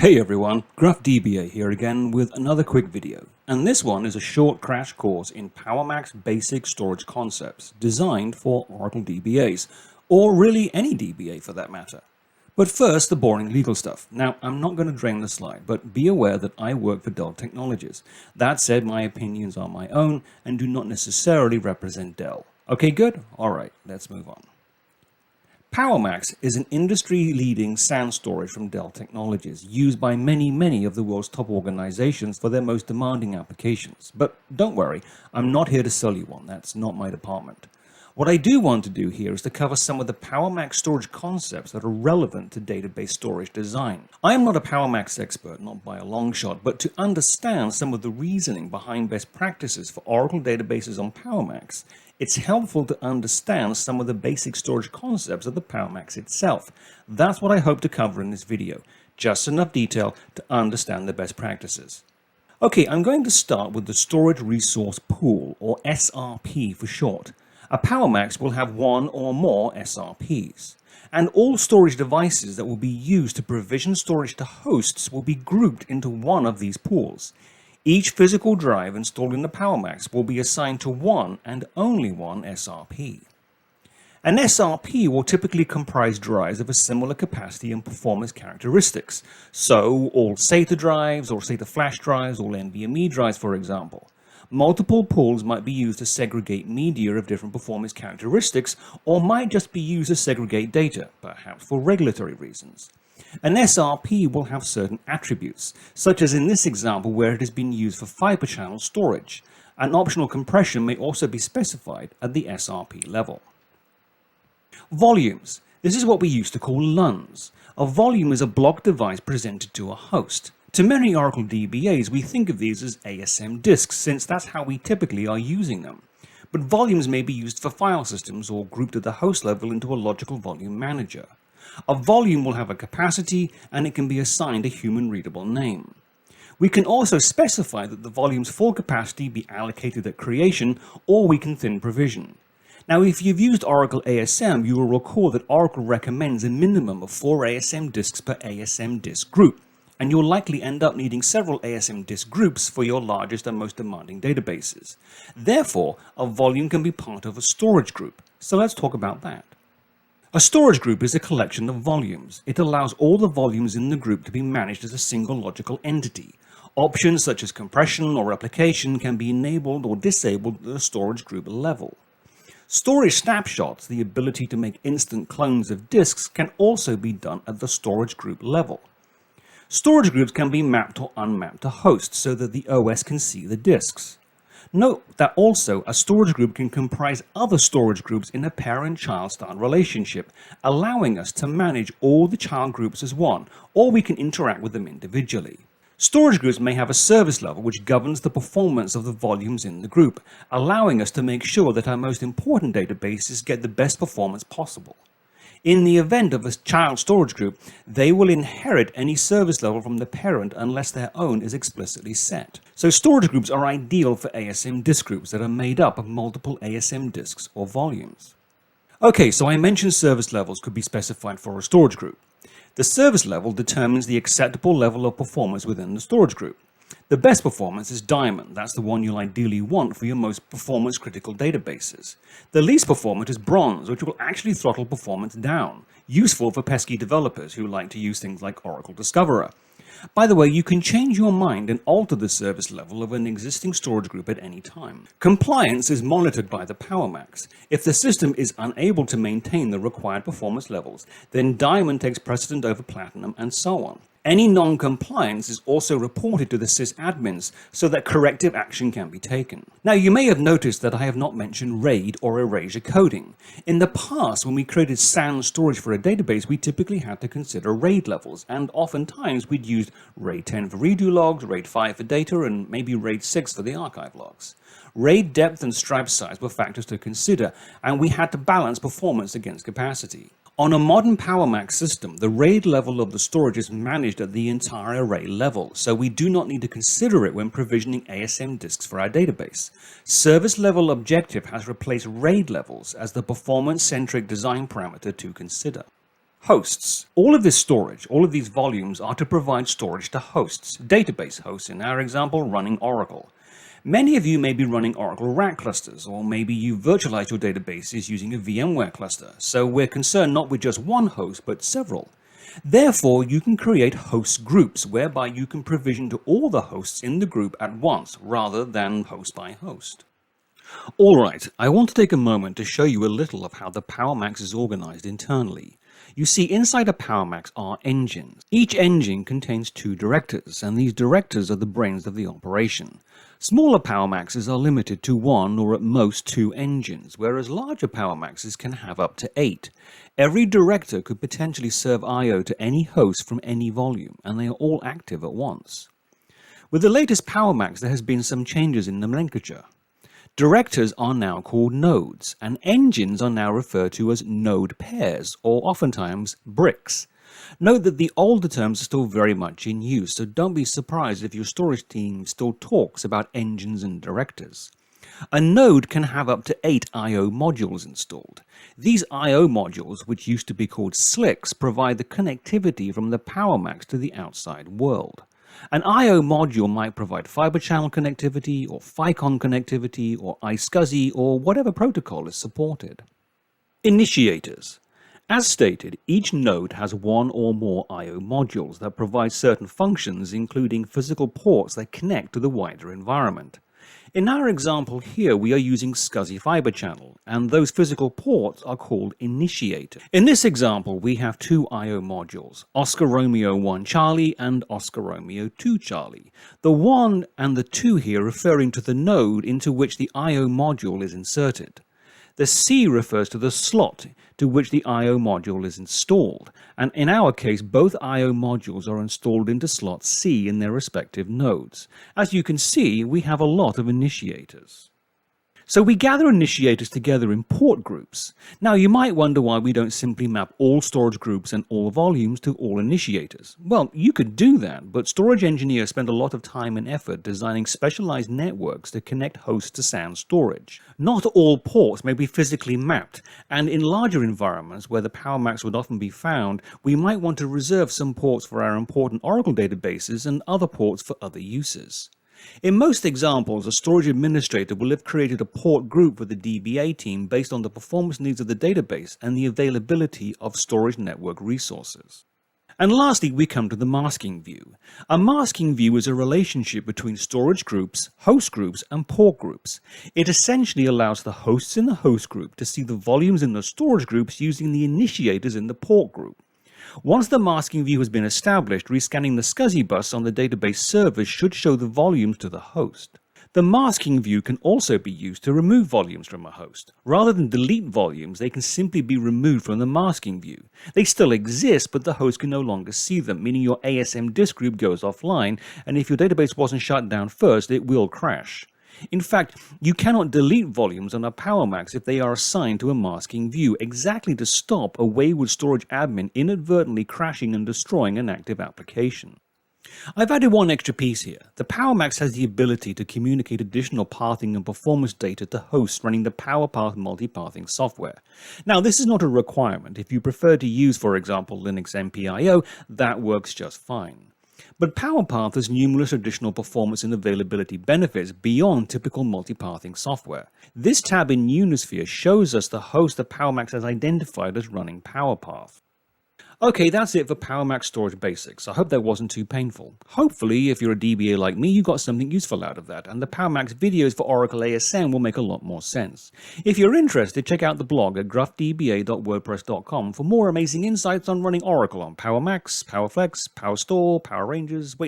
Hey everyone, Graph DBA here again with another quick video, and this one is a short crash course in PowerMax basic storage concepts designed for Oracle DBAs, or really any DBA for that matter. But first, the boring legal stuff. Now, I'm not going to drain the slide, but be aware that I work for Dell Technologies. That said, my opinions are my own and do not necessarily represent Dell. Okay, good? Alright, let's move on. PowerMax is an industry-leading SAN storage from Dell Technologies, used by many of the world's top organizations for their most demanding applications. But don't worry, I'm not here to sell you one, that's not my department. What I do want to do here is to cover some of the PowerMax storage concepts that are relevant to database storage design. I am not a PowerMax expert, not by a long shot, but to understand some of the reasoning behind best practices for Oracle databases on PowerMax, it's helpful to understand some of the basic storage concepts of the PowerMax itself. That's what I hope to cover in this video, just enough detail to understand the best practices. Okay, I'm going to start with the Storage Resource Pool, or SRP for short. A PowerMax will have one or more SRPs, and all storage devices that will be used to provision storage to hosts will be grouped into one of these pools. Each physical drive installed in the PowerMax will be assigned to one and only one SRP. An SRP will typically comprise drives of a similar capacity and performance characteristics, so all SATA drives or SATA flash drives or NVMe drives, for example. Multiple pools might be used to segregate media of different performance characteristics, or might just be used to segregate data, perhaps for regulatory reasons. An SRP will have certain attributes, such as in this example where it has been used for fiber channel storage. An optional compression may also be specified at the SRP level. Volumes. This is what we used to call LUNs. A volume is a block device presented to a host. To many Oracle DBAs, we think of these as ASM disks, since that's how we typically are using them. But volumes may be used for file systems or grouped at the host level into a logical volume manager. A volume will have a capacity, and it can be assigned a human-readable name. We can also specify that the volume's full capacity be allocated at creation, or we can thin provision. Now, if you've used Oracle ASM, you will recall that Oracle recommends a minimum of 4 ASM disks per ASM disk group, and you'll likely end up needing several ASM disk groups for your largest and most demanding databases. Therefore, a volume can be part of a storage group, so let's talk about that. A storage group is a collection of volumes. It allows all the volumes in the group to be managed as a single logical entity. Options such as compression or replication can be enabled or disabled at the storage group level. Storage snapshots, the ability to make instant clones of disks, can also be done at the storage group level. Storage groups can be mapped or unmapped to hosts so that the OS can see the disks. Note that also a storage group can comprise other storage groups in a parent-child style relationship, allowing us to manage all the child groups as one, or we can interact with them individually. Storage groups may have a service level which governs the performance of the volumes in the group, allowing us to make sure that our most important databases get the best performance possible. In the event of a child storage group, they will inherit any service level from the parent unless their own is explicitly set. So storage groups are ideal for ASM disk groups that are made up of multiple ASM disks or volumes. Okay, so I mentioned service levels could be specified for a storage group. The service level determines the acceptable level of performance within the storage group. The best performance is Diamond. That's the one you'll ideally want for your most performance critical databases. The least performant is Bronze, which will actually throttle performance down, useful for pesky developers who like to use things like Oracle Discoverer. By the way, you can change your mind and alter the service level of an existing storage group at any time. Compliance is monitored by the PowerMax. If the system is unable to maintain the required performance levels, then Diamond takes precedent over Platinum, and so on. Any non-compliance is also reported to the sysadmins so that corrective action can be taken. Now, you may have noticed that I have not mentioned RAID or erasure coding. In the past, when we created SAN storage for a database, we typically had to consider RAID levels, and oftentimes we'd used RAID 10 for redo logs, RAID 5 for data, and maybe RAID 6 for the archive logs. RAID depth and stripe size were factors to consider, and we had to balance performance against capacity. On a modern PowerMax system, the RAID level of the storage is managed at the entire array level, so we do not need to consider it when provisioning ASM disks for our database. Service level objective has replaced RAID levels as the performance-centric design parameter to consider. Hosts. All of this storage, all of these volumes are to provide storage to hosts, database hosts in our example running Oracle. Many of you may be running Oracle RAC clusters, or maybe you virtualize your databases using a VMware cluster, so we're concerned not with just one host, but several. Therefore, you can create host groups, whereby you can provision to all the hosts in the group at once, rather than host by host. Alright, I want to take a moment to show you a little of how the PowerMax is organized internally. You see, inside a PowerMax are engines. Each engine contains 2 directors, and these directors are the brains of the operation. Smaller PowerMaxes are limited to 1 or at most 2 engines, whereas larger PowerMaxes can have up to 8. Every director could potentially serve I/O to any host from any volume, and they are all active at once. With the latest PowerMax, there has been some changes in nomenclature. Directors are now called nodes, and engines are now referred to as node pairs, or oftentimes bricks. Note that the older terms are still very much in use, so don't be surprised if your storage team still talks about engines and directors. A node can have up to 8 I/O modules installed. These I/O modules, which used to be called slicks, provide the connectivity from the PowerMax to the outside world. An I/O module might provide fiber channel connectivity, or FICON connectivity, or iSCSI, or whatever protocol is supported. Initiators. As stated, each node has 1 or more I/O modules that provide certain functions, including physical ports that connect to the wider environment. In our example here, we are using SCSI fiber channel, and those physical ports are called initiators. In this example, we have 2 I/O modules, Oscar Romeo 1 Charlie and Oscar Romeo 2 Charlie. The 1 and the 2 here referring to the node into which the I/O module is inserted. The C refers to the slot to which the I/O module is installed, and in our case both I/O modules are installed into slot C in their respective nodes. As you can see, we have a lot of initiators. So we gather initiators together in port groups. Now you might wonder why we don't simply map all storage groups and all volumes to all initiators. Well, you could do that, but storage engineers spend a lot of time and effort designing specialized networks to connect hosts to SAN storage. Not all ports may be physically mapped, and in larger environments where the PowerMax would often be found, we might want to reserve some ports for our important Oracle databases and other ports for other uses. In most examples, a storage administrator will have created a port group for the DBA team based on the performance needs of the database and the availability of storage network resources. And lastly, we come to the masking view. A masking view is a relationship between storage groups, host groups, and port groups. It essentially allows the hosts in the host group to see the volumes in the storage groups using the initiators in the port group. Once the masking view has been established, rescanning the SCSI bus on the database servers should show the volumes to the host. The masking view can also be used to remove volumes from a host. Rather than delete volumes, they can simply be removed from the masking view. They still exist, but the host can no longer see them, meaning your ASM disk group goes offline, and if your database wasn't shut down first, it will crash. In fact, you cannot delete volumes on a PowerMax if they are assigned to a masking view, exactly to stop a wayward storage admin inadvertently crashing and destroying an active application. I've added one extra piece here. The PowerMax has the ability to communicate additional pathing and performance data to hosts running the PowerPath multipathing software. Now, this is not a requirement. If you prefer to use, for example, Linux MPIO, that works just fine. But PowerPath has numerous additional performance and availability benefits beyond typical multipathing software. This tab in Unisphere shows us the host that PowerMax has identified as running PowerPath. Okay, that's it for PowerMax Storage Basics. I hope that wasn't too painful. Hopefully, if you're a DBA like me, you got something useful out of that, and the PowerMax videos for Oracle ASM will make a lot more sense. If you're interested, check out the blog at gruffdba.wordpress.com for more amazing insights on running Oracle on PowerMax, PowerFlex, PowerStore, PowerRangers,